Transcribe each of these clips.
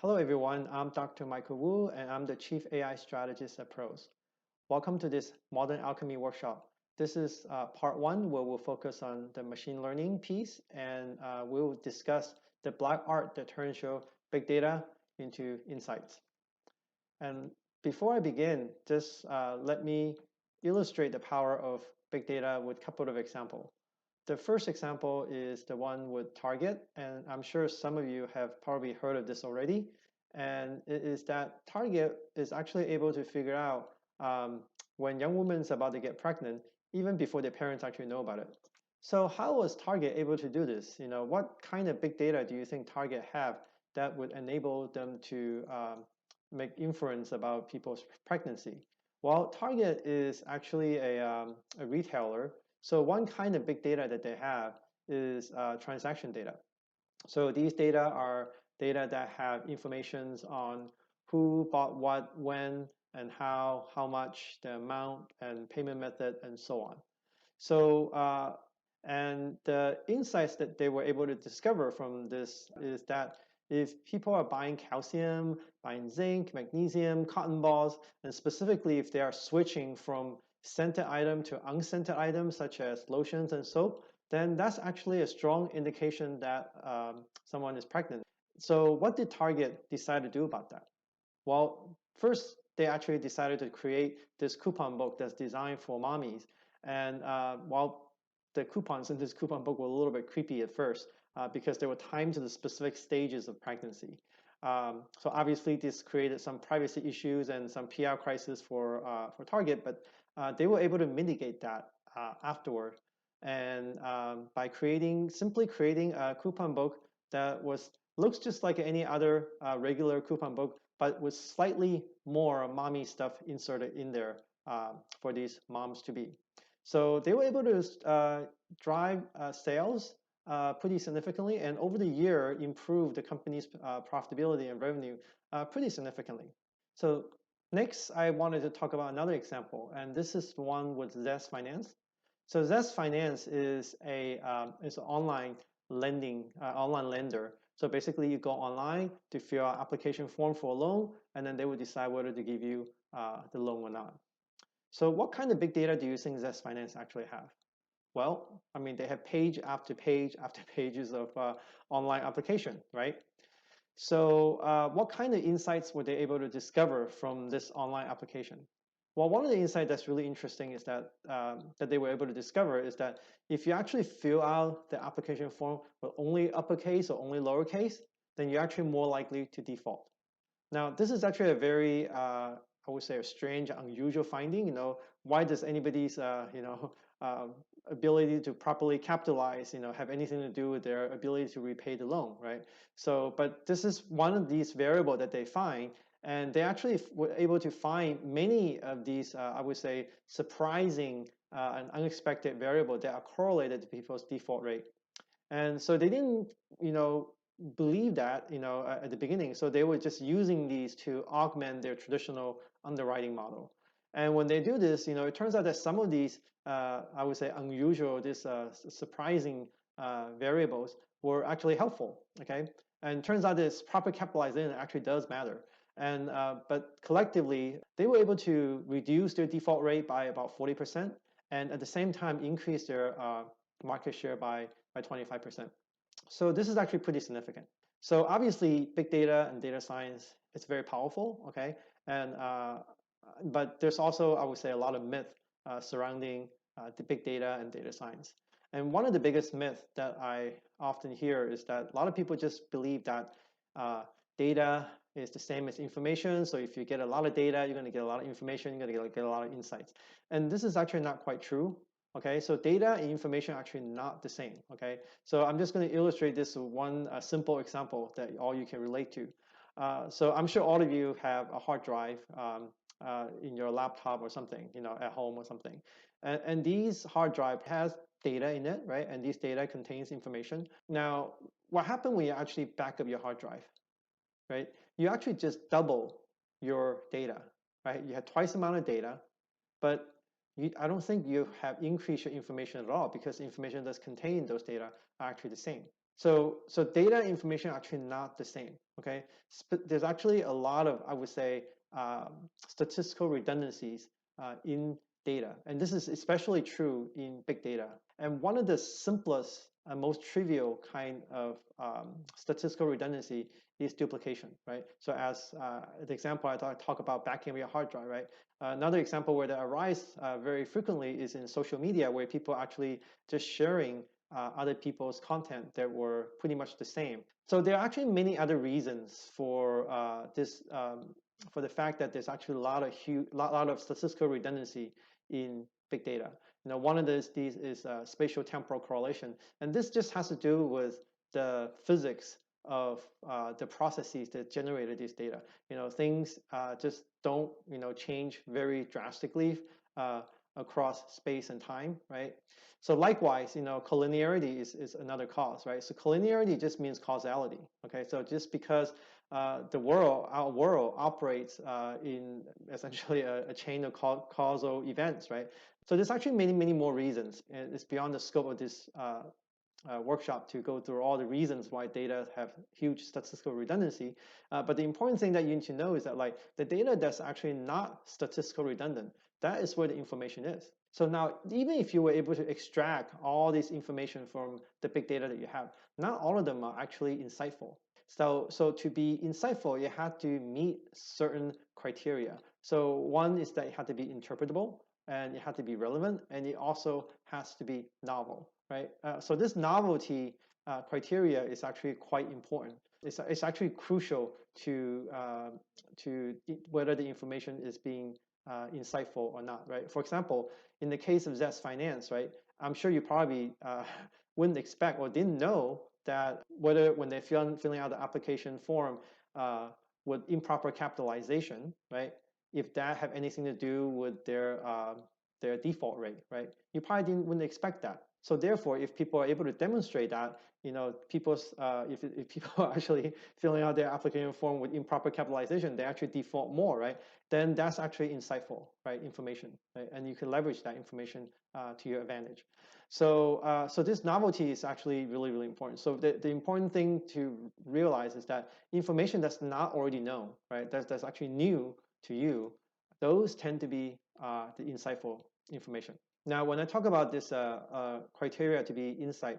Hello everyone, I'm Dr. Michael Wu and I'm the Chief AI Strategist at Pros. Welcome to this Modern Alchemy workshop. This is part one where we'll focus on the machine learning piece and we'll discuss the black art that turns your big data into insights. And before I begin, just let me illustrate the power of big data with a couple of examples. The first example is the one with Target, and I'm sure some of you have probably heard of this already. And it is that Target is actually able to figure out when young women is about to get pregnant, even before their parents actually know about it. So how was Target able to do this? What kind of big data do you think Target have that would enable them to make inference about people's pregnancy? Well, Target is actually a retailer, so one kind of big data that they have is transaction data. So these data are data that have informations on who bought what, when, and how much, the amount, and payment method, and so on. So, and the insights that they were able to discover from this is that if people are buying calcium, buying zinc, magnesium, cotton balls, and specifically if they are switching from scented item to unscented items such as lotions and soap, then that's actually a strong indication that someone is pregnant. So what did Target decide to do about that? Well, first, they actually decided to create this coupon book that's designed for mommies. And while the coupons in this coupon book were a little bit creepy at first because they were timed to the specific stages of pregnancy. So obviously this created some privacy issues and some PR crisis for Target, but they were able to mitigate that afterward. And by simply creating a coupon book that looks just like any other regular coupon book, but with slightly more mommy stuff inserted in there for these moms to be. So they were able to drive sales pretty significantly, and over the year improve the company's profitability and revenue pretty significantly. So next, I wanted to talk about another example, and this is the one with Zest Finance. So Zest Finance is is an online online lender. So basically, you go online to fill out application form for a loan, and then they will decide whether to give you the loan or not. So what kind of big data do you think Zest Finance actually have? Well, I mean, they have page after page after pages of online application, right? So what kind of insights were they able to discover from this online application? Well, one of the insights that's really interesting is that that they were able to discover is that if you actually fill out the application form with only uppercase or only lowercase, then you're actually more likely to default. Now, this is actually a very, I would say, a strange, unusual finding. Why does anybody's, ability to properly capitalize, have anything to do with their ability to repay the loan, right? So, but this is one of these variables that they find, and they actually were able to find many of these, I would say, surprising and unexpected variables that are correlated to people's default rate. And so they didn't, believe that, at the beginning. So they were just using these to augment their traditional underwriting model. And when they do this, it turns out that some of these, I would say, unusual, surprising variables were actually helpful. Okay, and it turns out this proper capitalization actually does matter. And but collectively, they were able to reduce their default rate by about 40%, and at the same time increase their market share by 25%. So this is actually pretty significant. So obviously, big data and data science, it's very powerful, okay? And but there's also, I would say, a lot of myth surrounding the big data and data science. And one of the biggest myths that I often hear is that a lot of people just believe that data is the same as information. So if you get a lot of data, you're going to get a lot of information, you're going to get a lot of insights. And this is actually not quite true. Okay, so data and information are actually not the same. Okay, so I'm just going to illustrate this with one simple example that all you can relate to. So I'm sure all of you have a hard drive in your laptop or something, at home or something. And these hard drive has data in it, right? And these data contains information. Now, what happened when you actually back up your hard drive, right? You actually just double your data, right? You had twice the amount of data, but I don't think you have increased your information at all because the information that's contained in those data are actually the same. So data and information are actually not the same. Okay, there's actually a lot of, I would say, statistical redundancies in data, and this is especially true in big data. And one of the simplest and most trivial kind of statistical redundancy is duplication, right? So as the example I talk about backing up your hard drive, right? Another example where that arise very frequently is in social media, where people actually just sharing other people's content that were pretty much the same. So there are actually many other reasons for this, for the fact that there's actually a lot of statistical redundancy in big data. One of these is spatial temporal correlation, and this just has to do with the physics of the processes that generated this data. Things just don't change very drastically across space and time, right? So likewise, collinearity is another cause, right? So collinearity just means causality, okay? So just because our world operates in essentially a chain of causal events, right? So there's actually many, many more reasons, and it's beyond the scope of this workshop to go through all the reasons why data have huge statistical redundancy. But the important thing that you need to know is that like the data that's actually not statistical redundant, that is where the information is. So now, even if you were able to extract all this information from the big data that you have, not all of them are actually insightful. So to be insightful, you have to meet certain criteria. So one is that it had to be interpretable, and it had to be relevant, and it also has to be novel, right? So this novelty criteria is actually quite important. It's actually crucial to whether the information is being insightful or not, right? For example, in the case of Zest Finance, right? I'm sure you probably wouldn't expect or didn't know that whether when they're filling out the application form with improper capitalization, right? If that have anything to do with their default rate, right? You probably wouldn't expect that. So therefore, if people are able to demonstrate that, if people are actually filling out their application form with improper capitalization, they actually default more, right? Then that's actually insightful, right? Information, right? And you can leverage that information to your advantage. So this novelty is actually really, really important. So the important thing to realize is that information that's not already known, right? That's actually new to you, those tend to be the insightful information. Now, when I talk about this criteria to be insight,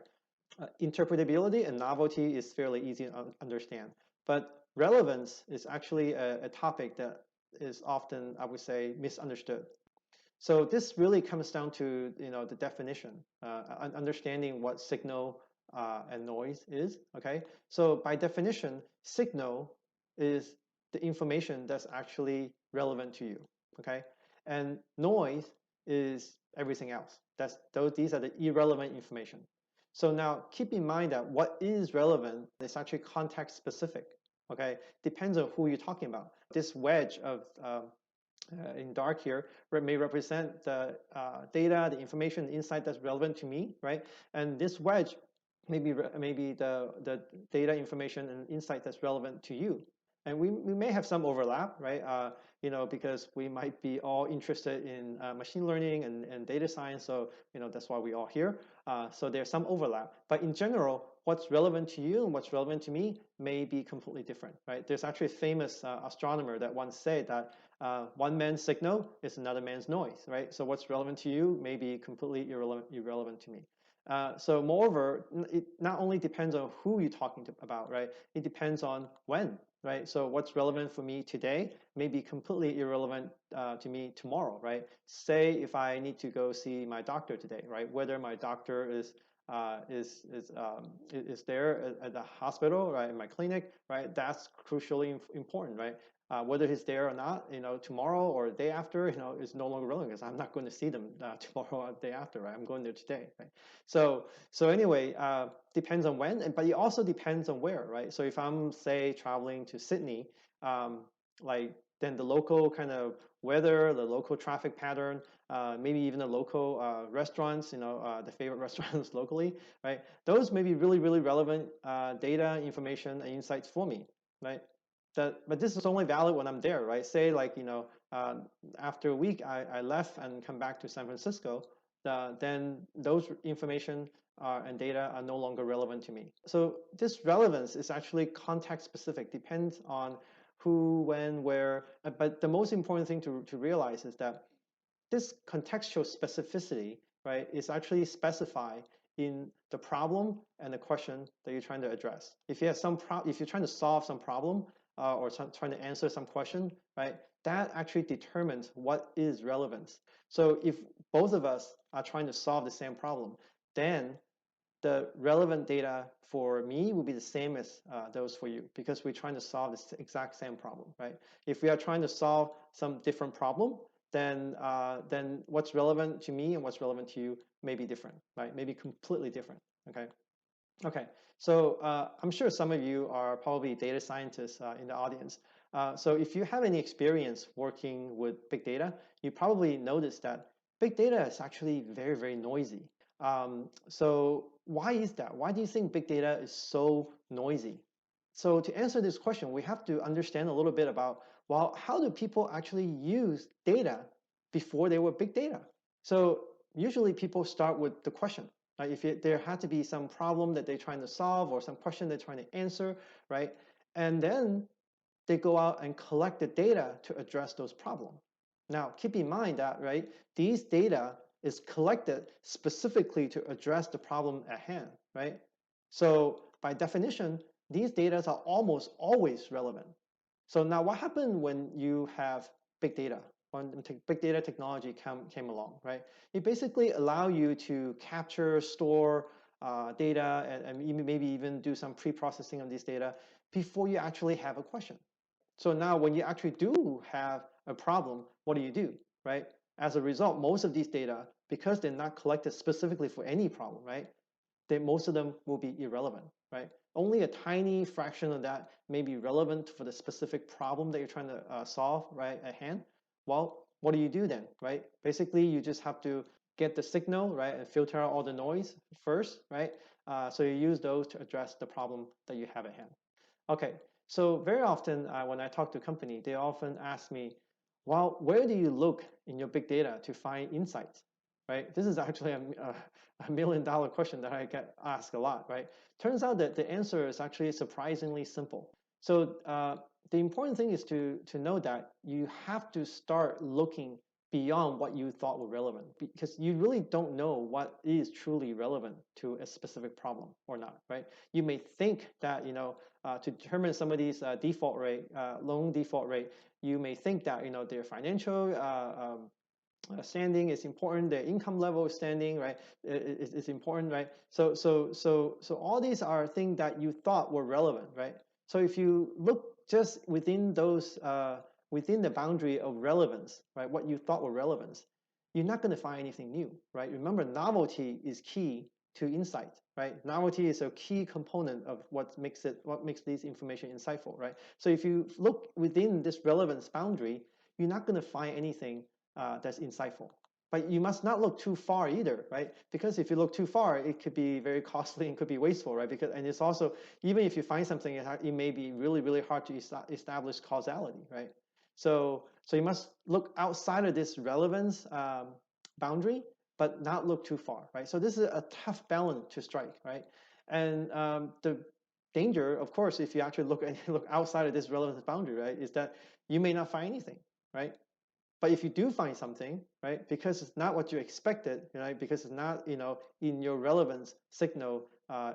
interpretability and novelty is fairly easy to understand. But relevance is actually a topic that is often, I would say, misunderstood. So this really comes down to the definition, understanding what signal and noise is. Okay, so by definition, signal is the information that's actually relevant to you. Okay, and noise is everything else. These are the irrelevant information. So now keep in mind that what is relevant is actually context specific. Okay, depends on who you're talking about. This wedge of in dark here may represent the data, the information, the insight that's relevant to me, right? And this wedge may be the data, information, and insight that's relevant to you. And we may have some overlap, right? Because we might be all interested in machine learning and data science, so that's why we're all here. So there's some overlap, but in general, what's relevant to you and what's relevant to me may be completely different, right? There's actually a famous astronomer that once said that one man's signal is another man's noise, right? So what's relevant to you may be completely irrelevant to me. So moreover, it not only depends on who you're talking about, right? It depends on when, right? So what's relevant for me today may be completely irrelevant to me tomorrow, right? Say if I need to go see my doctor today, right? Whether my doctor is there at the hospital, right, in my clinic, right? That's crucially important, right? Whether he's there or not, tomorrow or the day after, is no longer relevant because I'm not going to see them tomorrow or the day after, right? I'm going there today, right? So anyway, depends on when, but it also depends on where, right? So if I'm, say, traveling to Sydney, then the local kind of weather, the local traffic pattern, maybe even the local restaurants, the favorite restaurants locally, right? Those may be really, really relevant data, information, and insights for me, right? But this is only valid when I'm there, right? Say after a week I left and come back to San Francisco, then those information and data are no longer relevant to me. So this relevance is actually context specific, depends on who, when, where. But the most important thing to realize is that this contextual specificity, right, is actually specified in the problem and the question that you're trying to address. If you have if you're trying to solve some problem or trying to answer some question, right, that actually determines what is relevance. So if both of us are trying to solve the same problem, then the relevant data for me will be the same as those for you because we're trying to solve this exact same problem, right? If we are trying to solve some different problem, then what's relevant to me and what's relevant to you may be different, right? Maybe completely different, okay? Okay, so I'm sure some of you are probably data scientists in the audience. So if you have any experience working with big data, you probably noticed that big data is actually very, very noisy. So why is that? Why do you think big data is so noisy? So to answer this question, we have to understand a little bit about, well, how do people actually use data before they were big data? So usually people start with the question, right? If there had to be some problem that they're trying to solve or some question they're trying to answer, right? And then they go out and collect the data to address those problems. Now, keep in mind that, right, these data is collected specifically to address the problem at hand, right? So by definition, these data are almost always relevant. So now what happened when you have big data? When big data technology came along, right? It basically allow you to capture, store data, and maybe even do some pre-processing of these data before you actually have a question. So now when you actually do have a problem, what do, right? As a result, most of these data, because they're not collected specifically for any problem, right? Most of them will be irrelevant, right? Only a tiny fraction of that may be relevant for the specific problem that you're trying to solve, right, at hand. Well, what do you do then, right? Basically, you just have to get the signal, right, and filter out all the noise first, right? So you use those to address the problem that you have at hand. Okay, so very often when I talk to a company, they often ask me, well, where do you look in your big data to find insights, right? This is actually a million-dollar question that I get asked a lot, right? Turns out that the answer is actually surprisingly simple. So the important thing is to know that you have to start looking beyond what you thought were relevant because you really don't know what is truly relevant to a specific problem or not, right? You may think that, to determine somebody's default rate, loan default rate, you may think that, their financial standing is important, their income level is standing, right, is important, right? So all these are things that you thought were relevant, right? So if you look just within those, within the boundary of relevance, right, what you thought were relevance, you're not going to find anything new, right? Remember, novelty is key to insight, right? Novelty is a key component of what makes this information insightful, right? So if you look within this relevance boundary, you're not going to find anything that's insightful. But you must not look too far either, right? Because if you look too far, it could be very costly and could be wasteful, right? And it's also, even if you find something, it may be really, really hard to establish causality, right? So you must look outside of this relevance boundary, but not look too far, right? So this is a tough balance to strike, right? And the danger, of course, if you actually look outside of this relevance boundary, right, is that you may not find anything, right? But if you do find something, right, because it's not what you expected, right, because it's not, in your relevance signal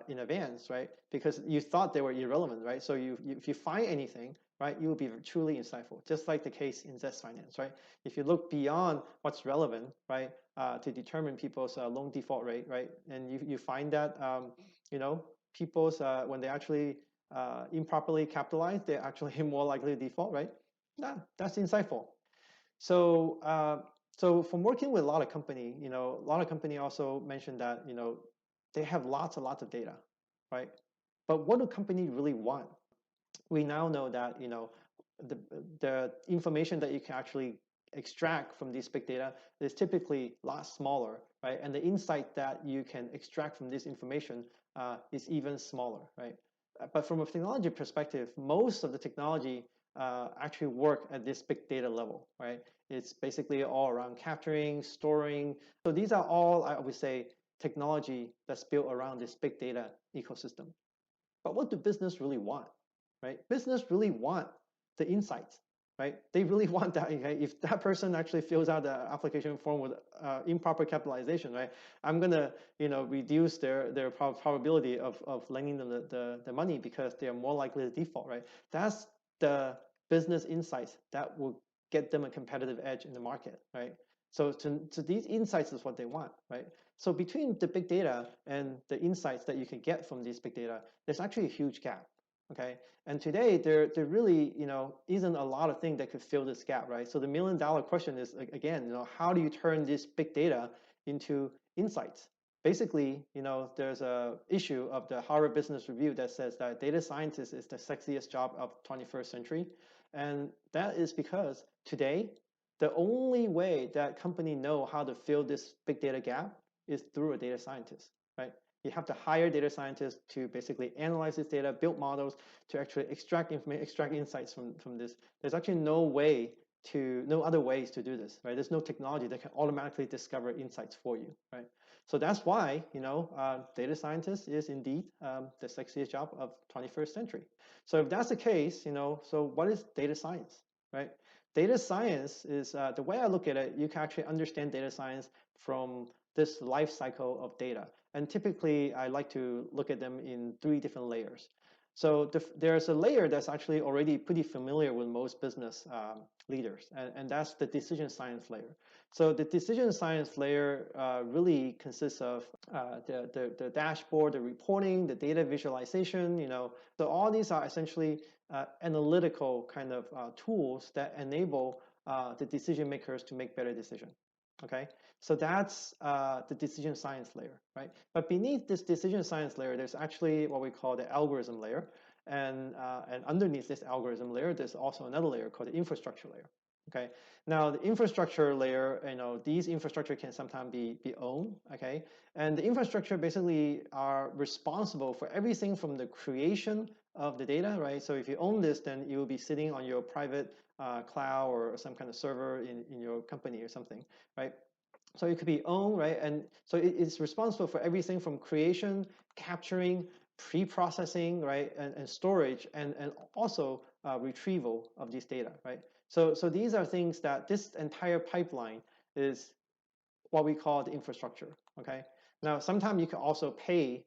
in advance, right, because you thought they were irrelevant, right? So if you find anything, right, you will be truly insightful, just like the case in Zest Finance, right? If you look beyond what's relevant, right, to determine people's loan default rate, right, and you find that, people's, when they actually improperly capitalized, they're actually more likely to default, right? That's insightful. So, so from working with a lot of company, a lot of company also mentioned that, they have lots and lots of data, right? But what do companies really want? We now know that, the, the information that you can actually extract from these big data is typically a lot smaller, right? And the insight that you can extract from this information is even smaller, right? But from a technology perspective, most of the technology actually work at this big data level, right? It's basically all around capturing, storing. So these are all, I would say, technology that's built around this big data ecosystem. But what do business really want, right? Business really want the insights, right? They really want that. Okay? If that person actually fills out the application form with improper capitalization, right? I'm gonna, reduce their probability of lending them the money because they are more likely to default, right? That's the business insights that will get them a competitive edge in the market, right? So these insights is what they want, right? So between the big data and the insights that you can get from these big data, there's actually a huge gap. Okay, and today there really isn't a lot of things that could fill this gap, right? So the $1 million question is again, how do you turn this big data into insights? Basically, there's a issue of the Harvard Business Review that says that data scientist is the sexiest job of 21st century, and that is because today the only way that company know how to fill this big data gap is through a data scientist, right? You have to hire data scientists to basically analyze this data, build models to actually extract information, extract insights from this. There's actually no other ways to do this, right? There's no technology that can automatically discover insights for you, right? So that's why, data scientist is indeed the sexiest job of 21st century. So if that's the case, so what is data science, right? Data science is, the way I look at it, you can actually understand data science from this life cycle of data. And typically, I like to look at them in 3 different layers. So there's a layer that's actually already pretty familiar with most business leaders, and that's the decision science layer. So the decision science layer really consists of the dashboard, the reporting, the data visualization. So all these are essentially analytical kind of tools that enable the decision makers to make better decisions. Okay, so that's the decision science layer, right? But beneath this decision science layer, there's actually what we call the algorithm layer. And underneath this algorithm layer, there's also another layer called the infrastructure layer. Okay, now the infrastructure layer, these infrastructure can sometimes be owned. Okay, and the infrastructure basically are responsible for everything from the creation of the data, right? So if you own this, then you will be sitting on your private cloud or some kind of server in your company or something, right? So it could be owned, right? And so it's responsible for everything from creation, capturing, pre-processing, right, and storage, and also retrieval of these data, right? So these are things that this entire pipeline is what we call the infrastructure. Okay. Now, sometimes you can also pay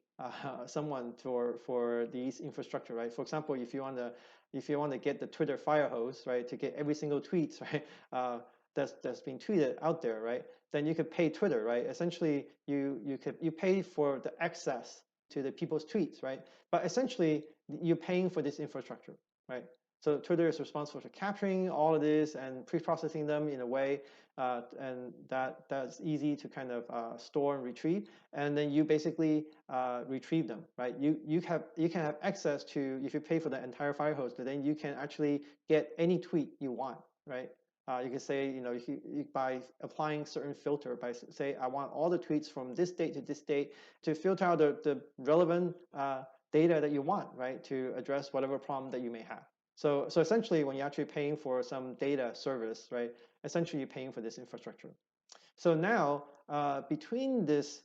someone for these infrastructure, right? For example, if you want to get the Twitter fire hose, right, to get every single tweet, right, that's being tweeted out there, right, then you could pay Twitter, right? Essentially, you pay for the access to the people's tweets, right? But essentially, you're paying for this infrastructure, right? So Twitter is responsible for capturing all of this and pre-processing them in a way, and that's easy to kind of store and retrieve. And then you basically retrieve them, right? You can have access to, if you pay for the entire fire hose, then you can actually get any tweet you want, right? You can say, by applying certain filter, by say, I want all the tweets from this date to this date to filter out the relevant data that you want, right, to address whatever problem that you may have. So essentially, when you're actually paying for some data service, right, essentially you're paying for this infrastructure. So now, between this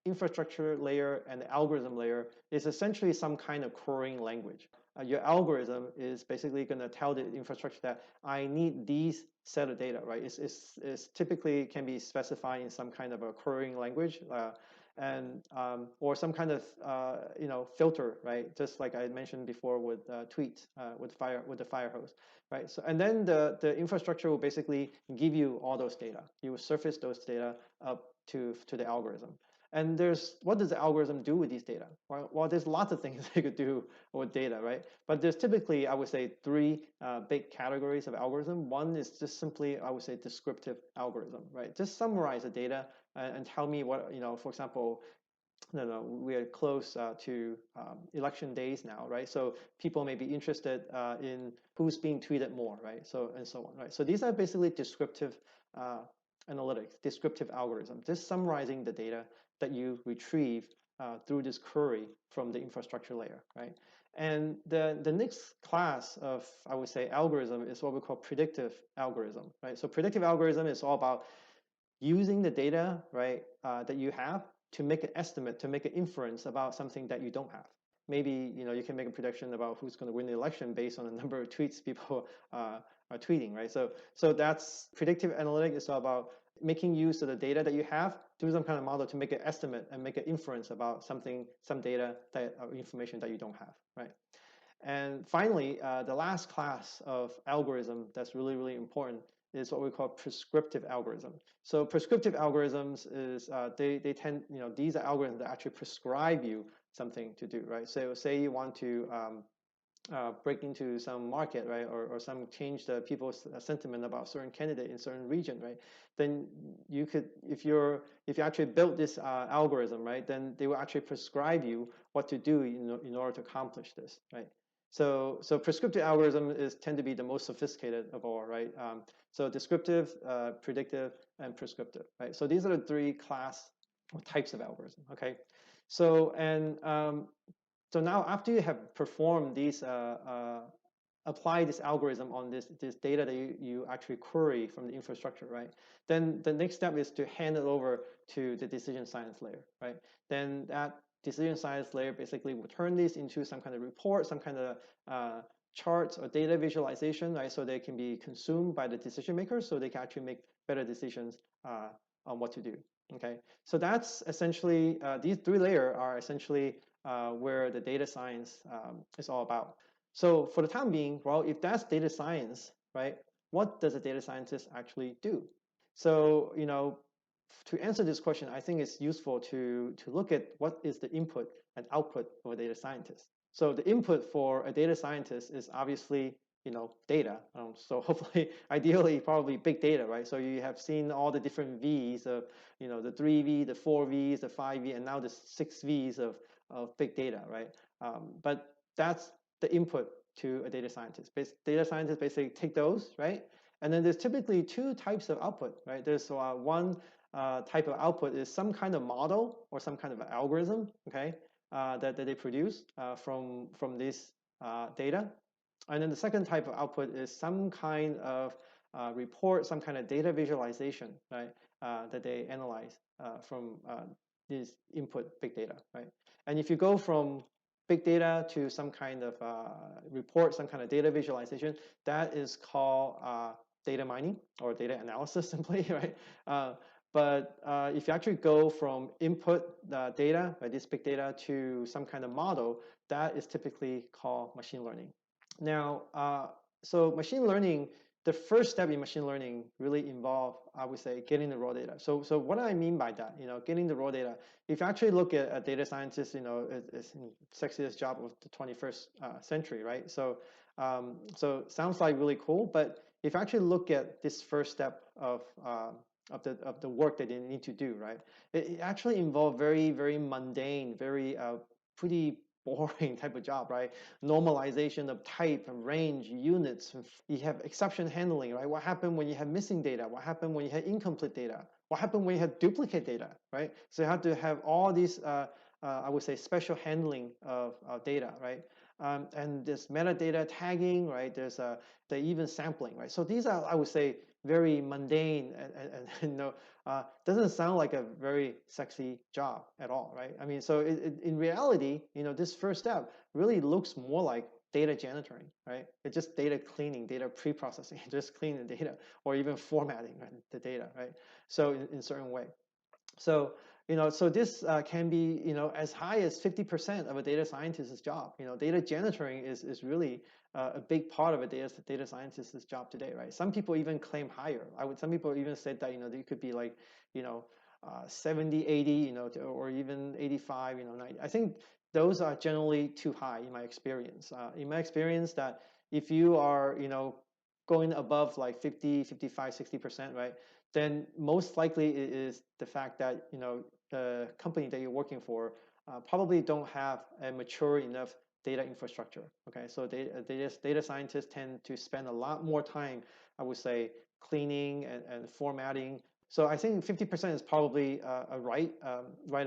infrastructure layer and the algorithm layer is essentially some kind of querying language. Your algorithm is basically going to tell the infrastructure that I need these set of data, right? It's typically can be specified in some kind of a querying language, and or some kind of filter, right? Just like I mentioned before with tweets, with the fire hose, right? So and then the infrastructure will basically give you all those data. You will surface those data up to the algorithm. And what does the algorithm do with these data? Well, there's lots of things they could do with data, right? But there's typically, I would say, 3 big categories of algorithm. One is just simply, I would say, descriptive algorithm, right? Just summarize the data and tell me what, for example, no, we are close to election days now, right? So people may be interested in who's being tweeted more, right? So and so on, right? So these are basically descriptive analytics, descriptive algorithm, just summarizing the data that you retrieve through this query from the infrastructure layer, right? And the next class of, I would say, algorithm is what we call predictive algorithm, right? So predictive algorithm is all about using the data, right, that you have to make an estimate, to make an inference about something that you don't have. Maybe you can make a prediction about who's going to win the election based on the number of tweets people are tweeting, right? So that's predictive analytics. Is all about making use of the data that you have, do some kind of model to make an estimate and make an inference about something, some data that or information that you don't have, right? And finally, the last class of algorithm that's really, really important is what we call prescriptive algorithm. So prescriptive algorithms is they tend, these are algorithms that actually prescribe you something to do, right? So say you want to break into some market, right, or some change the people's sentiment about certain candidate in certain region, right? Then you could, if you actually build this algorithm, right, then they will actually prescribe you what to do in order to accomplish this, right? So prescriptive algorithm tend to be the most sophisticated of all, right? So descriptive, predictive, and prescriptive, right? So these are the three class or types of algorithm, okay? So now after you have performed these, apply this algorithm on this data that you actually query from the infrastructure, right? Then the next step is to hand it over to the decision science layer, right? Then that decision science layer basically will turn this into some kind of report, some kind of charts or data visualization, right? So they can be consumed by the decision makers, so they can actually make better decisions on what to do. Okay, so that's essentially these three layers are essentially where the data science is all about. So for the time being, well, if that's data science, right, what does a data scientist actually do? So, to answer this question, I think it's useful to look at what is the input and output of a data scientist. So the input for a data scientist is obviously, data. So hopefully, ideally, probably big data, right? So you have seen all the different V's of, the 3V, the 4V's, the 5V, and now the 6V's of big data, right? But that's the input to a data scientist. Data scientists basically take those, right? And then there's typically two types of output, right? There's one type of output is some kind of model or some kind of algorithm, okay, that they produce from this data. And then the second type of output is some kind of report, some kind of data visualization, right, that they analyze from this input big data, right? And if you go from big data to some kind of report, some kind of data visualization, that is called data mining or data analysis simply, right? But if you actually go from input data, right, this big data, to some kind of model, that is typically called machine learning. Now, so machine learning, the first step in machine learning really involve, I would say, getting the raw data. So what do I mean by that? Getting the raw data. If you actually look at a data scientist, it's the sexiest job of the 21st century, right? So sounds like really cool, but if you actually look at this first step of the work that they need to do, right? It actually involves very, very mundane, very pretty boring type of job, right? Normalization of type and range, units. You have exception handling, right? What happened when you have missing data? What happened when you had incomplete data? What happened when you had duplicate data, right? So you have to have all these, I would say, special handling of data, right? And there's metadata tagging, right? There's the even sampling, right? So these are, I would say, very mundane and doesn't sound like a very sexy job at all, right? I mean, so in reality, this first step really looks more like data janitoring, right? It's just data cleaning, data pre-processing, just cleaning the data, or even formatting, right, the data, right? So in certain way. So, so this can be, as high as 50% of a data scientist's job. Data janitoring is really a big part of a data scientist's job today, right? Some people even claim higher. Some people even said that, they could be like, 70, 80, or even 85, 90. I think those are generally too high in my experience. That if you are, going above like 50, 55, 60%, right? Then most likely it is the fact that the company that you're working for probably don't have a mature enough data infrastructure. Okay, so data scientists tend to spend a lot more time, I would say, cleaning and formatting. So I think 50% is probably a right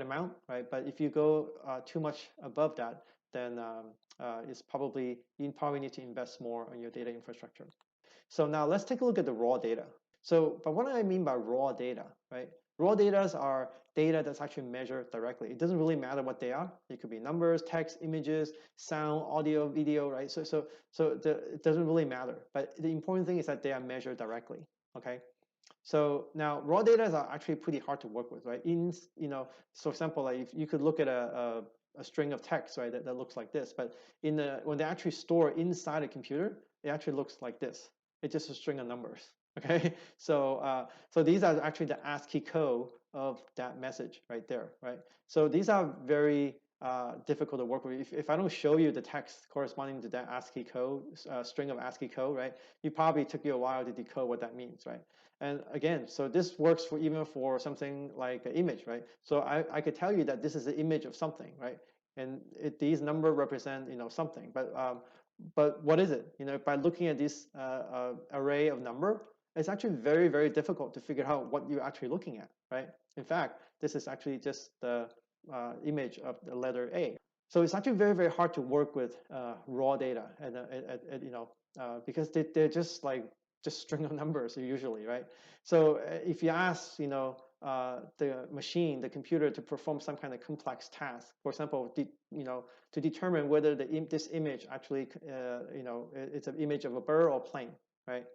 amount, right? But if you go too much above that, then you probably need to invest more on your data infrastructure. So now let's take a look at the raw data. So, but what do I mean by raw data, right? Raw data are data that's actually measured directly. It doesn't really matter what they are. It could be numbers, text, images, sound, audio, video, right? It doesn't really matter. But the important thing is that they are measured directly, okay? So now raw data are actually pretty hard to work with, right? For example, like if you could look at a string of text, right, that looks like this, but when they actually store inside a computer, it actually looks like this. It's just a string of numbers, okay? So these are actually the ASCII code of that message right there, right? So these are very difficult to work with. If I don't show you the text corresponding to that ASCII code, string of ASCII code, right, it probably took you a while to decode what that means, right? And again, so this works for even for something like an image, right? So I could tell you that this is an image of something, right? And these numbers represent, something. But what is it? By looking at this array of number, it's actually very, very difficult to figure out what you're actually looking at, right? In fact, this is actually just the image of the letter A. So it's actually very, very hard to work with raw data, because they're just string of numbers usually, right? So if you ask, the machine, the computer, to perform some kind of complex task, for example, to determine whether this image actually, it's an image of a bird or plane, right?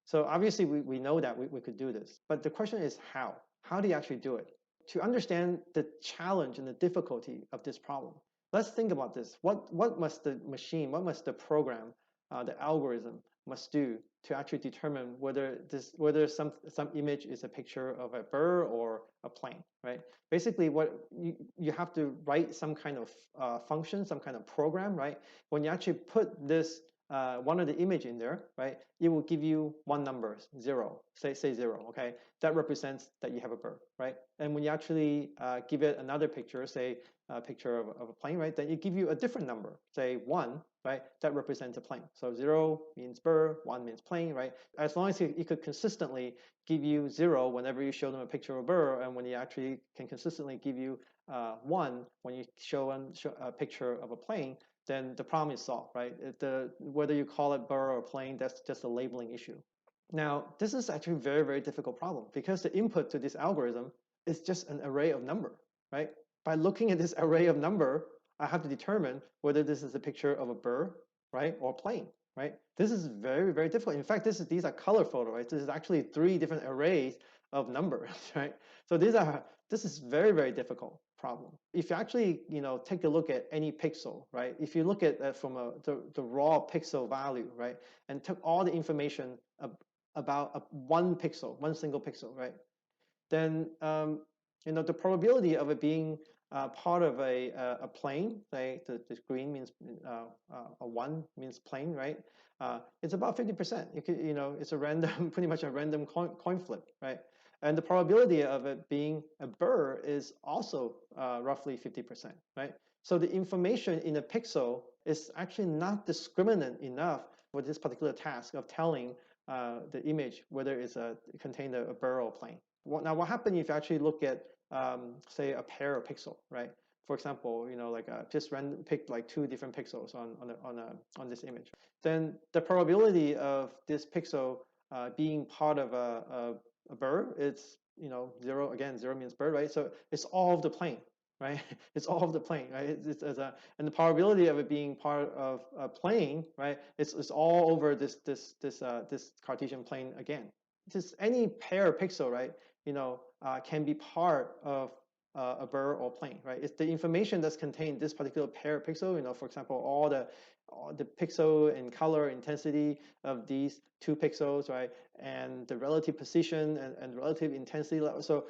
So obviously we know that we could do this, but the question is how? How do you actually do it? To understand the challenge and the difficulty of this problem, let's think about this. What must the machine, what must the program, the algorithm must do to actually determine whether some image is a picture of a bird or a plane, right? Basically, what you have to write some kind of function, some kind of program, right? When you actually put this one of the image in there, right, it will give you one number, zero, say zero, okay? That represents that you have a bird, right? And when you actually give it another picture, say a picture of a plane, right, then it give you a different number, say one, right? That represents a plane. So zero means bird, one means plane, right? As long as it could consistently give you zero whenever you show them a picture of a bird, and when you actually can consistently give you one when you show a picture of a plane, then the problem is solved, right? Whether you call it bird or plane, that's just a labeling issue. Now, this is actually a very, very difficult problem because the input to this algorithm is just an array of number, right? By looking at this array of number, I have to determine whether this is a picture of a bird, right, or plane, right? This is very, very difficult. In fact, these are color photo, right? This is actually 3 different arrays of numbers, right? So this is very, very difficult problem. If you actually, take a look at any pixel, right? If you look at from the raw pixel value, right, and took all the information about one single pixel, right, then the probability of it being part of a plane, say the green means a 1 means plane, right? It's about 50%. It's a random, pretty much a random coin flip, right? And the probability of it being a bird is also roughly 50%, right? So the information in a pixel is actually not discriminant enough for this particular task of telling the image whether it's contained a bird or plane. Now, what happens if you actually look at, say, a pair of pixel, right? For example, just pick like 2 different pixels on this image. Then the probability of this pixel being part of a bird, it's 0. Again, 0 means bird, right? So it's all of the plane, right? It's all of the plane, right? And the probability of it being part of a plane, right? It's all over this Cartesian plane again. Just any pair of pixel, right? Can be part of a bird or plane, right? It's the information that's contained in this particular pair of pixel. For example, all the pixel and color intensity of these 2 pixels, right? And the relative position and relative intensity level. So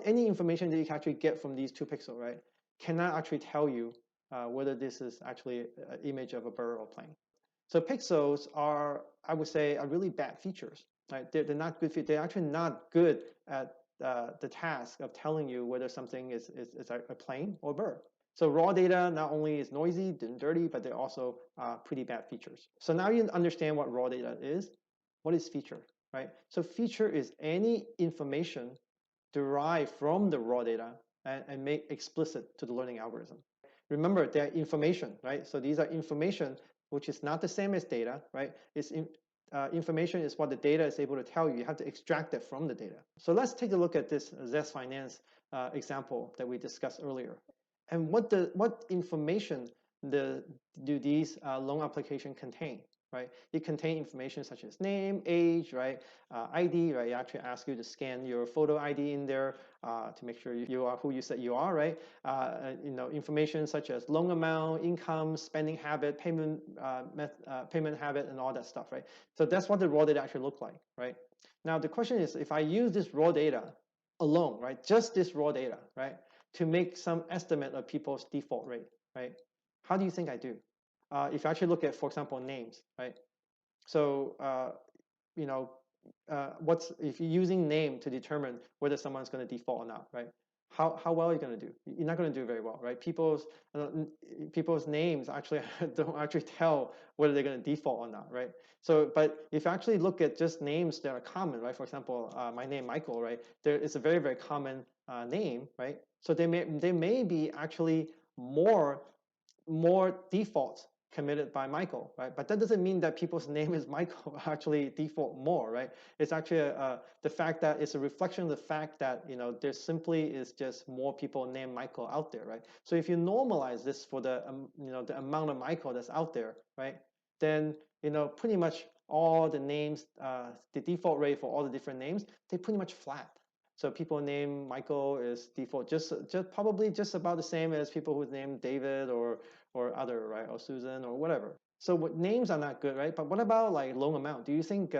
any information that you can actually get from these 2 pixels, right, cannot actually tell you whether this is actually an image of a bird or plane. So pixels are, I would say, are really bad features. Right? They're not good. They're actually not good at the task of telling you whether something is a plane or bird. So raw data not only is noisy and dirty, but they're also pretty bad features. So now you understand what raw data is. What is feature, right? So feature is any information derived from the raw data and made explicit to the learning algorithm. Remember, they're information, right? So these are information, which is not the same as data, right? Information is what the data is able to tell you. You have to extract it from the data. So let's take a look at this Zest Finance example that we discussed earlier. And what information do these loan application contain, right? It contains information such as name, age, right, ID, right? It actually asks you to scan your photo ID in there to make sure you are who you said you are, right? Information such as loan amount, income, spending habit, payment habit, and all that stuff, right? So that's what the raw data actually look like, right? Now the question is, if I use this raw data alone, right, just this raw data, right, to make some estimate of people's default rate, right? How do you think I do? If you actually look at, for example, names, right? So, you know, if you're using name to determine whether someone's going to default or not, right? How well are you going to do? You're not going to do very well, right? People's names actually don't actually tell whether they're going to default or not, right? So, but if you actually look at just names that are common, right? For example, my name Michael, right? There is a very very common name, right? So they may be actually more defaults committed by Michael, right? But that doesn't mean that people's name is Michael actually default more, right? It's actually the fact that it's a reflection of the fact that there simply is just more people named Michael out there, right? So if you normalize this for the the amount of Michael that's out there, right? Then pretty much all the names, the default rate for all the different names, they pretty much flat. So people name Michael is default just probably just about the same as people who name David or other, right, or Susan or whatever. So what names are not good, right? But what about like loan amount? Do you think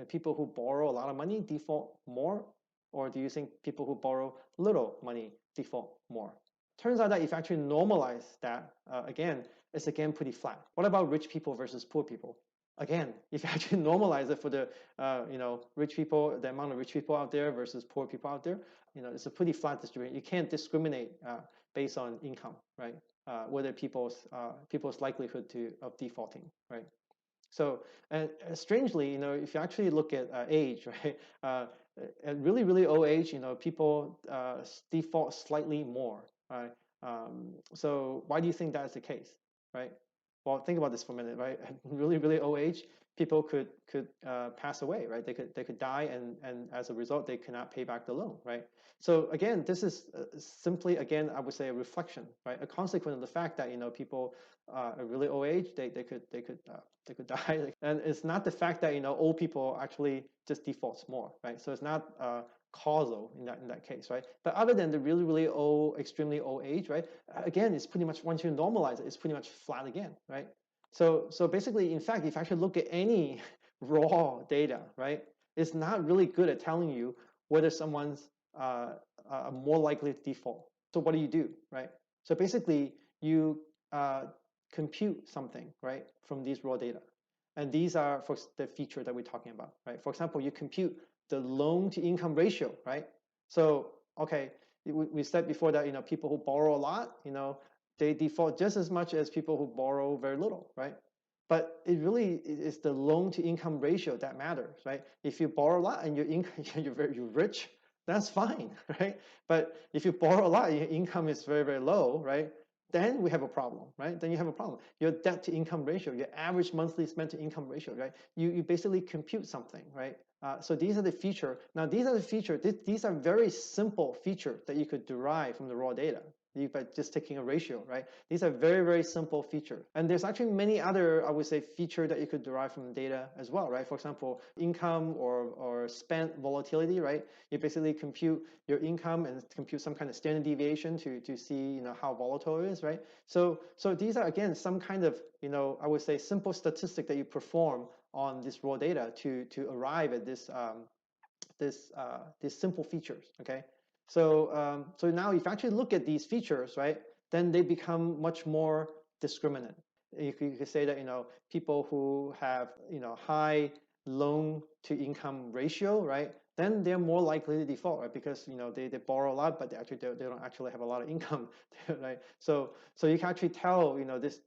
people who borrow a lot of money default more, or do you think people who borrow little money default more? Turns out that if you actually normalize that, again, it's again pretty flat. What about rich people versus poor people? Again, if you actually normalize it for the rich people, the amount of rich people out there versus poor people out there, it's a pretty flat distribution. You can't discriminate based on income, right? Whether people's likelihood of defaulting, right? So, and strangely, if you actually look at age, right, at really really old age, people default slightly more, right? So why do you think that's the case, right? Well, think about this for a minute, right? At really really old age, people could pass away, right? They could die, and as a result, they cannot pay back the loan, right? So again, this is simply, again, I would say a reflection, right? A consequence of the fact that people at really old age, they could die, and it's not the fact that old people actually just defaults more, right? So it's not causal in that case, right? But other than the really really old, extremely old age, right? Again, it's pretty much, once you normalize it, it's pretty much flat again, right? So basically, in fact, if you actually look at any raw data, right, it's not really good at telling you whether someone's more likely to default. So what do, right? So basically, you compute something, right, from these raw data. And these are for the feature that we're talking about, right? For example, you compute the loan to income ratio, right? So, okay, we said before that, people who borrow a lot, they default just as much as people who borrow very little, right? But it really is the loan to income ratio that matters, right? If you borrow a lot and your income, you're rich, that's fine, right? But if you borrow a lot, your income is very, very low, right? Then we have a problem, right? Then you have a problem. Your debt to income ratio, your average monthly spend to income ratio, right? You basically compute something, right? So these are the feature. Now these are the feature. These are very simple feature that you could derive from the raw data by just taking a ratio, right? These are very, very simple feature. And there's actually many other, I would say, feature that you could derive from the data as well, right? For example, income or spend volatility, right? You basically compute your income and compute some kind of standard deviation to see, how volatile it is, right? So these are, again, some kind of, I would say, simple statistic that you perform on this raw data to arrive at these simple features, okay? So now if you actually look at these features, right, then they become much more discriminant. You could say that, people who have, high loan to income ratio, right, then they're more likely to default, right? Because, they borrow a lot, but they don't actually have a lot of income, right? So you can actually tell,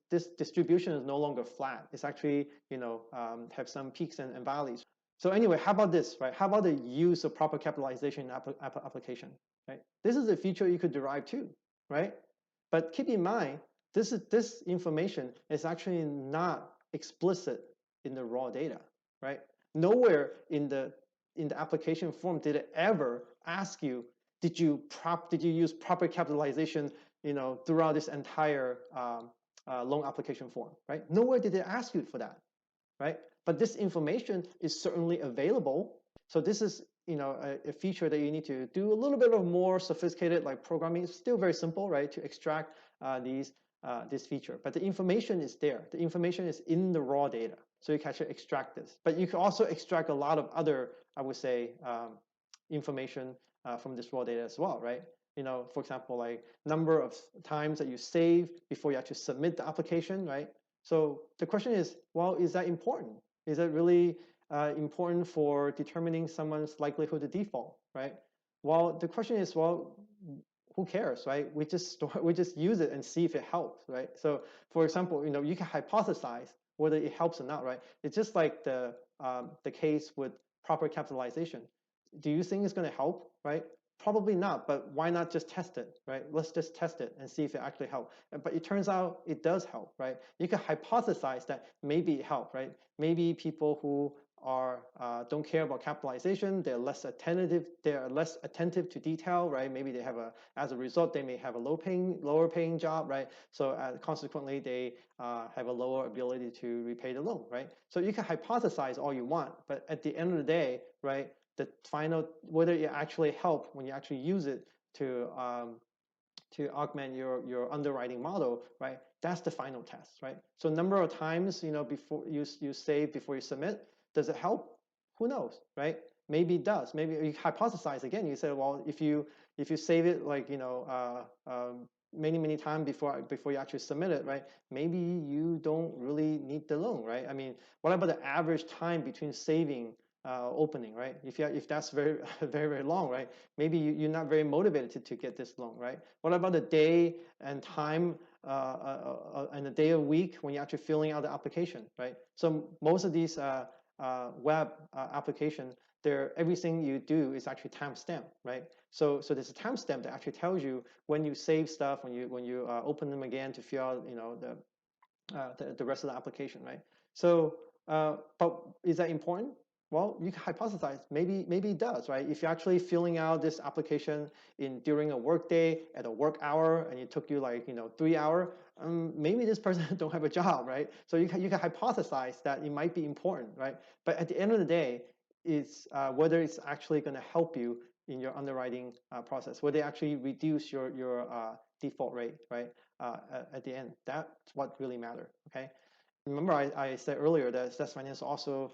this distribution is no longer flat. It's actually, have some peaks and valleys. So anyway, how about this, right? How about the use of proper capitalization in application, right? This is a feature you could derive too, right? But keep in mind This information is actually not explicit in the raw data, right? Nowhere in the application form did it ever ask you, did you use proper capitalization, throughout this entire loan application form, right? Nowhere did it ask you for that, right? But this information is certainly available. So this is, a feature that you need to do a little bit of more sophisticated like programming. It's still very simple, right, to extract this feature. But the information is there. The information is in the raw data. So you can actually extract this. But you can also extract a lot of other, I would say, information from this raw data as well, right? For example, like number of times that you save before you actually submit the application, right? So the question is, well, is that important? Is that really important for determining someone's likelihood to default, right? Well, the question is, well, who cares, right? We just use it and see if it helps, right? So, for example, you can hypothesize whether it helps or not, right? It's just like the case with proper capitalization. Do you think it's going to help, right? Probably not, but why not just test it, right? Let's just test it and see if it actually helps. But it turns out it does help, right? You can hypothesize that maybe it helped, right? Maybe people who are don't care about capitalization, they're less attentive to detail, right? Maybe they have as a result, they may have a lower paying job, right? So consequently, they have a lower ability to repay the loan, right? So you can hypothesize all you want, but at the end of the day, right? The final, whether it actually help when you actually use it to augment your underwriting model, right? That's the final test, right? So number of times, before you save before you submit, does it help? Who knows, right? Maybe it does. Maybe you hypothesize again. You say, well, if you save it like many times before you actually submit it, right? Maybe you don't really need the loan, right? I mean, what about the average time between saving opening, right? If that's very very long, right? Maybe you're not very motivated to get this loan, right? What about the day and time and the day of week when you're actually filling out the application, right? So most of these web application, everything you do is actually timestamp, right? So there's a timestamp that actually tells you when you save stuff, when you open them again to fill out the rest of the application, right? So, but is that important? Well, you can hypothesize. Maybe it does, right? If you're actually filling out this application during a work day at a work hour, and it took you like 3 hours, maybe this person don't have a job, right? So you can hypothesize that it might be important, right? But at the end of the day, it's whether it's actually going to help you in your underwriting process, whether they actually reduce your default rate, right? At the end, that's what really matters. Okay. Remember, I said earlier that Stats Finance also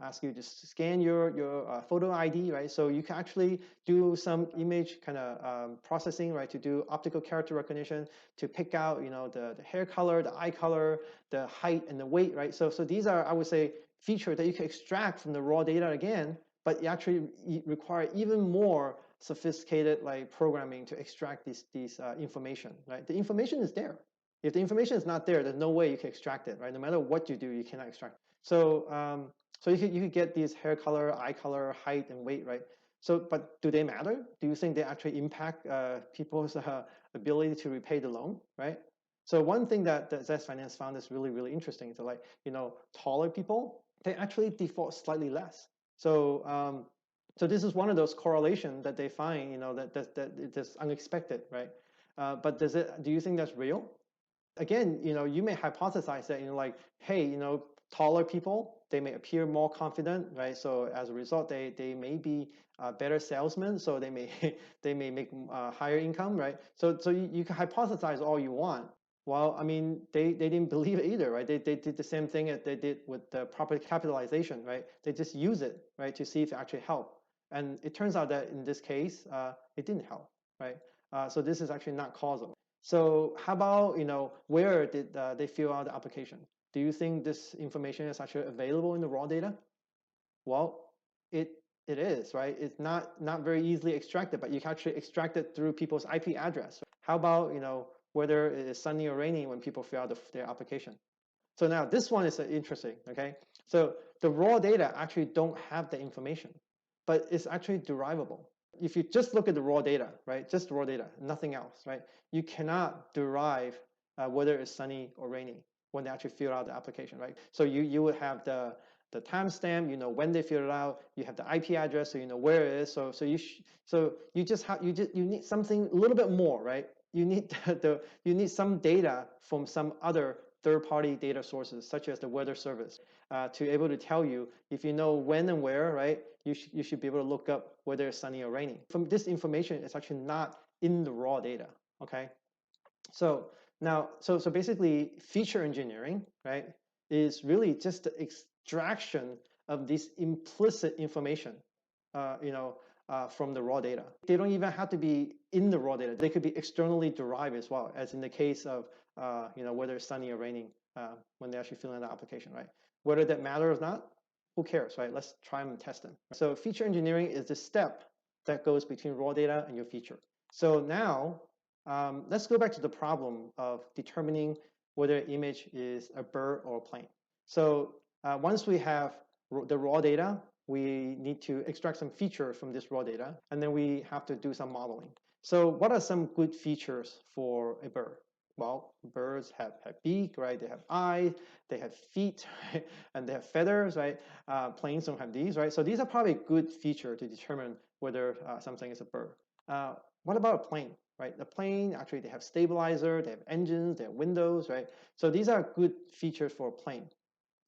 ask you to scan your photo ID, right? So you can actually do some image kind of processing, right? To do optical character recognition to pick out, the hair color, the eye color, the height, and the weight, right? So these are, I would say, features that you can extract from the raw data again, but you actually require even more sophisticated like programming to extract these information, right? The information is there. If the information is not there, there's no way you can extract it, right? No matter what you do, you cannot extract it. So so you could get these hair color, eye color, height, and weight, right? So, but do they matter? Do you think they actually impact people's ability to repay the loan, right? So one thing that Zest Finance found is really, really interesting is that, like, taller people, they actually default slightly less. So so this is one of those correlations that they find, that it's unexpected, right? But do you think that's real? Again, you may hypothesize that, like, hey, taller people, they may appear more confident, right? So as a result, they may be better salesmen, so they may they may make higher income, right? So you can hypothesize all you want. Well, I mean, they didn't believe it either, right? They did the same thing that they did with the proper capitalization, right? They just use it, right, to see if it actually helped. And it turns out that in this case, it didn't help, right? So this is actually not causal. So how about, where did they fill out the application? Do you think this information is actually available in the raw data? Well, it is, right? It's not very easily extracted, but you can actually extract it through people's IP address. How about, whether it is sunny or rainy when people fill out their application? So now this one is interesting, okay? So the raw data actually don't have the information, but it's actually derivable. If you just look at the raw data, right? Just raw data, nothing else, right? You cannot derive whether it's sunny or rainy when they actually fill out the application, right? So you would have the timestamp, you know when they fill it out. You have the IP address, so you know where it is. So you need something a little bit more, right? You need you need some data from some other third-party data sources, such as the weather service, to able to tell you if you know when and where, right? You should be able to look up whether it's sunny or rainy. From this information, it's actually not in the raw data. Okay, so now, so basically, feature engineering, right, is really just the extraction of this implicit information, from the raw data. They don't even have to be in the raw data. They could be externally derived as well, as in the case of, whether it's sunny or raining when they actually fill in the application, right? Whether that matters or not, who cares, right? Let's try them and test them. So feature engineering is the step that goes between raw data and your feature. So now, let's go back to the problem of determining whether an image is a bird or a plane. So once we have the raw data, we need to extract some features from this raw data, and then we have to do some modeling. So what are some good features for a bird? Well, birds have beak, right? They have eyes, they have feet, right? And they have feathers, right? Planes don't have these, right? So these are probably good features to determine whether something is a bird. What about a plane, right? The plane, actually, they have stabilizer, they have engines, they have windows, right? So these are good features for a plane.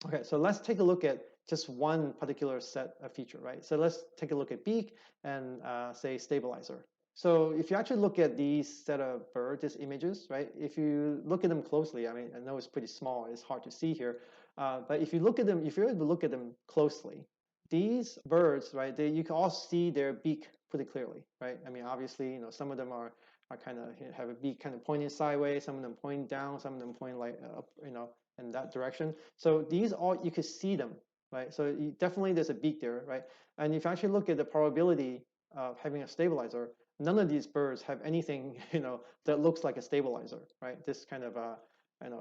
Okay, so let's take a look at just one particular set of feature, right? So let's take a look at beak and say stabilizer. So if you actually look at these set of bird, these images, right? If you look at them closely, I mean, I know it's pretty small, it's hard to see here, but if you look at them, if you're able to look at them closely, these birds, right? You can all see their beak pretty clearly, right? I mean, obviously, some of them are kind of have a beak kind of pointing sideways, some of them pointing down, some of them pointing like up, in that direction. So these all, you can see them, right? So definitely there's a beak there, right? And if you actually look at the probability of having a stabilizer, none of these birds have anything, that looks like a stabilizer, right? This kind of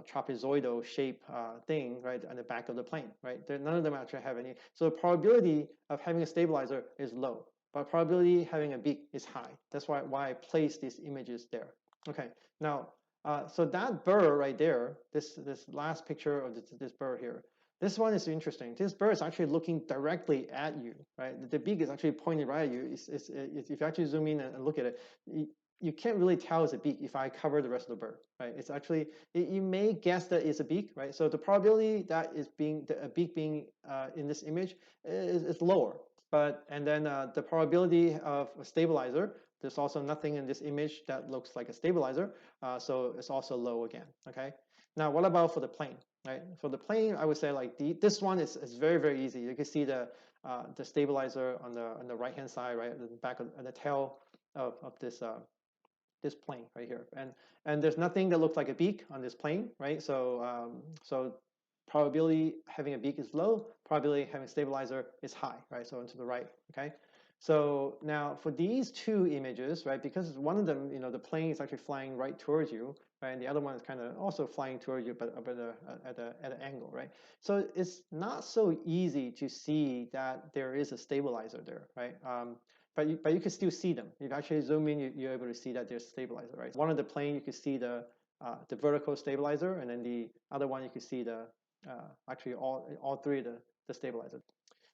trapezoidal shape thing, right, on the back of the plane, right? None of them actually have any. So the probability of having a stabilizer is low, but probability having a beak is high. That's why I place these images there. Okay, now, so that bird right there, this last picture of this bird here, this one is interesting. This bird is actually looking directly at you, right? The beak is actually pointing right at you. If you actually zoom in and look at it, you can't really tell it's a beak if I cover the rest of the bird, right? It's actually, you may guess that it's a beak, right? So the probability that is a beak being in this image is lower. And then the probability of a stabilizer, there's also nothing in this image that looks like a stabilizer, so it's also low again, okay? Now, what about for the plane, right? For the plane, I would say like this one is very, very easy. You can see the stabilizer on the right-hand side, right, at the back of the tail of this plane right here, and there's nothing that looks like a beak on this plane, right? So probability having a beak is low, probability having a stabilizer is high, right? So to the right, okay? So now for these two images, right, because one of them, the plane is actually flying right towards you, right, and the other one is kind of also flying towards you, but at an angle, right? So it's not so easy to see that there is a stabilizer there, right? But you can still see them. If you actually zoom in, you're able to see that there's stabilizer, right? One of the plane, you can see the vertical stabilizer, and then the other one, you can see the actually all three of the stabilizers.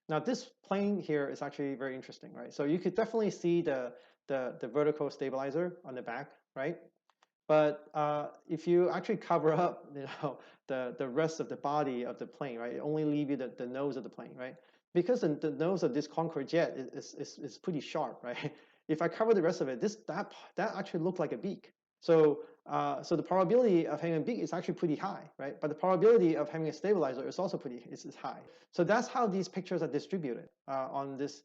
Now this plane here is actually very interesting, right? So you could definitely see the vertical stabilizer on the back, right? But if you actually cover up, the rest of the body of the plane, right? It only leave you the nose of the plane, right? Because the nose of this Concorde jet is pretty sharp, right? If I cover the rest of it, that actually looked like a beak. So the probability of having a beak is actually pretty high, right? But the probability of having a stabilizer is also is high. So that's how these pictures are distributed on this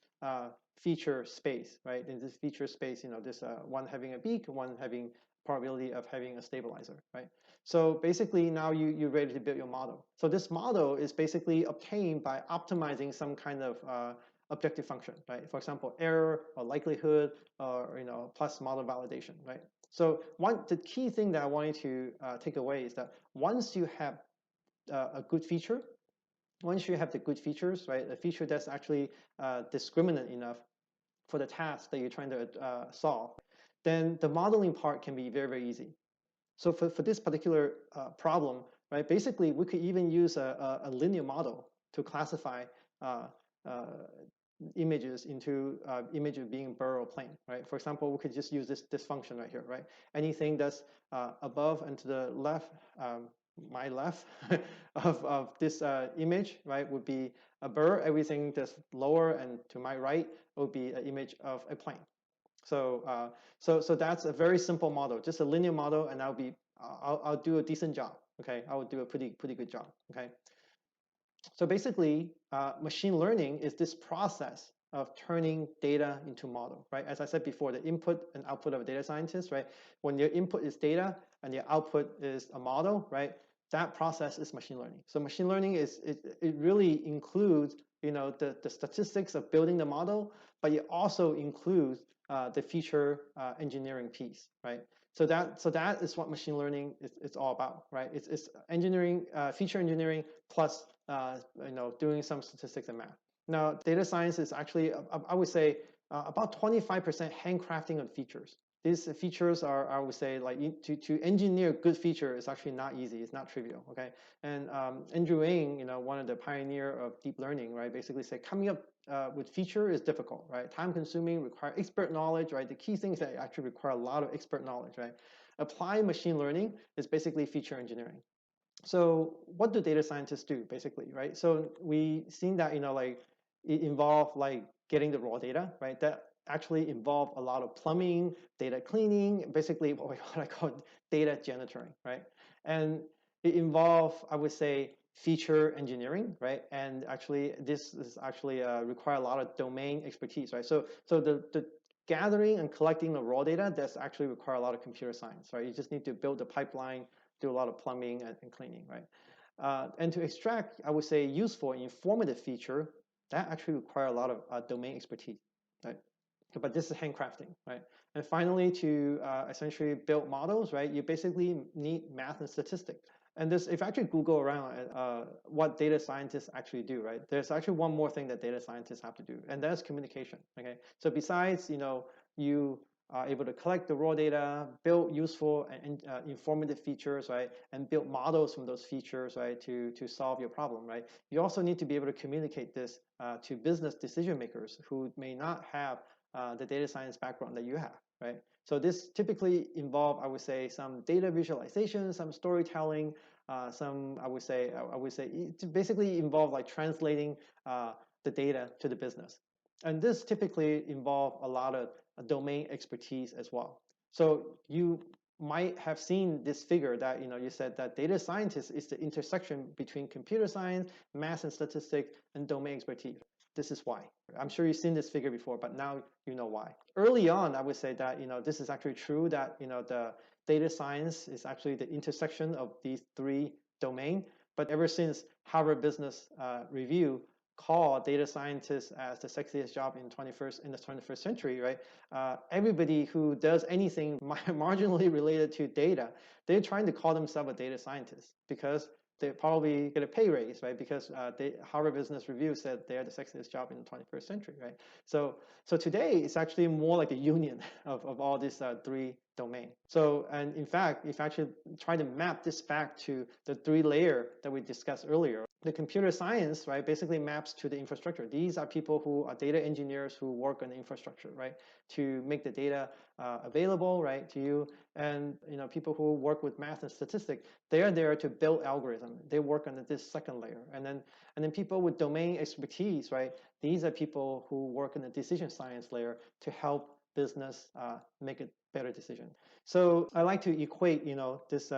feature space, right? In this feature space, this one having a beak, one having probability of having a stabilizer, right? So basically now you're ready to build your model. So this model is basically obtained by optimizing some kind of objective function, right? For example, error or likelihood or plus model validation, right? So the key thing that I wanted to take away is that once you have a good feature, once you have the good features, right, a feature that's actually discriminant enough for the task that you're trying to solve, then the modeling part can be very, very easy. So for this particular problem, right, basically we could even use a linear model to classify uh, uh, images into images being bird or plane, right? For example, we could just use this function right here, right? Anything that's above and to the left, my left of this image, right, would be a bird. Everything that's lower and to my right would be an image of a plane. So so that's a very simple model, just a linear model, and I'll do a decent job. Okay, I will do a pretty good job. Okay. So basically, machine learning is this process of turning data into model, right? As I said before, the input and output of a data scientist, right? When your input is data and your output is a model, right? That process is machine learning. So machine learning it really includes, the statistics of building the model, but it also includes the feature engineering piece, right? So that is what machine learning is all about, right? It's engineering, feature engineering plus doing some statistics and math. Now, data science is actually, I would say, about 25% handcrafting of features. These features are, I would say, like to engineer good feature is actually not easy. It's not trivial, okay? And Andrew Ng, one of the pioneer of deep learning, right, basically said coming up with feature is difficult, right? Time consuming, require expert knowledge, right? The key things that actually require a lot of expert knowledge, right? Applied machine learning is basically feature engineering. So what do data scientists do basically, right? So we seen that, like it involved like getting the raw data, right? That actually involve a lot of plumbing, data cleaning, basically what I call data janitoring, right? And it involve, I would say, feature engineering, right? And actually, this is actually require a lot of domain expertise, right? So the gathering and collecting the raw data, that's actually require a lot of computer science, right? You just need to build the pipeline, do a lot of plumbing and cleaning, right? And to extract, I would say, useful, informative feature, that actually require a lot of domain expertise, right? But this is handcrafting, right? And finally, to essentially build models, right? You basically need math and statistics. And this, if you actually Google around what data scientists actually do, right? There's actually one more thing that data scientists have to do, and that's communication. Okay, so besides, you are able to collect the raw data, build useful and informative features, right, and build models from those features, right, to solve your problem, right. You also need to be able to communicate this to business decision makers who may not have the data science background that you have, right? So this typically involve, I would say, some data visualization, some storytelling, some I would say it basically involve like translating the data to the business, and this typically involve a lot of domain expertise as well. So you might have seen this figure that you said that data scientist is the intersection between computer science, math and statistics, and domain expertise. This is why. I'm sure you've seen this figure before, but now you know why. Early on, I would say that this is actually true, that the data science is actually the intersection of these three domains. But ever since Harvard Business Review called data scientists as the sexiest job in the 21st century, right? Everybody who does anything marginally related to data, they're trying to call themselves a data scientist because they probably get a pay raise, right? Because Harvard Business Review said they're the sexiest job in the 21st century, right? So today it's actually more like a union of all these three domains. So, and in fact, if actually try to map this back to the three layer that we discussed earlier, the computer science, right, basically maps to the infrastructure. These are people who are data engineers who work on the infrastructure, right, to make the data available, right, to you. And people who work with math and statistics, they are there to build algorithm. They work on this second layer, and then people with domain expertise, right? These are people who work in the decision science layer to help business make a better decision. So I like to equate, this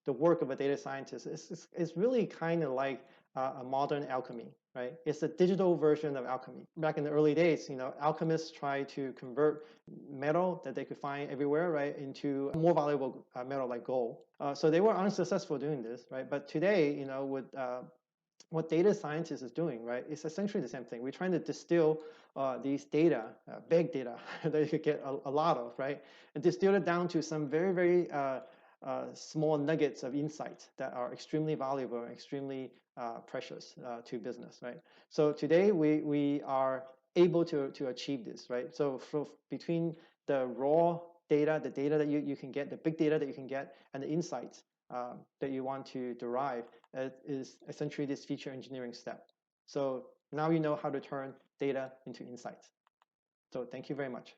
the work of a data scientist is really kind of like a modern alchemy, right? It's a digital version of alchemy. Back in the early days, alchemists tried to convert metal that they could find everywhere, right, into more valuable metal like gold. So they were unsuccessful doing this, right? But today, with what data scientists is doing, right, it's essentially the same thing. We're trying to distill these data, big data that you could get a lot of, right, and distill it down to some very, very small nuggets of insight that are extremely valuable and extremely precious to business, right? So today we are able to achieve this, right? So between the raw data, the data that you can get, the big data that you can get, and the insights that you want to derive is essentially this feature engineering step. So now you know how to turn data into insights. So thank you very much.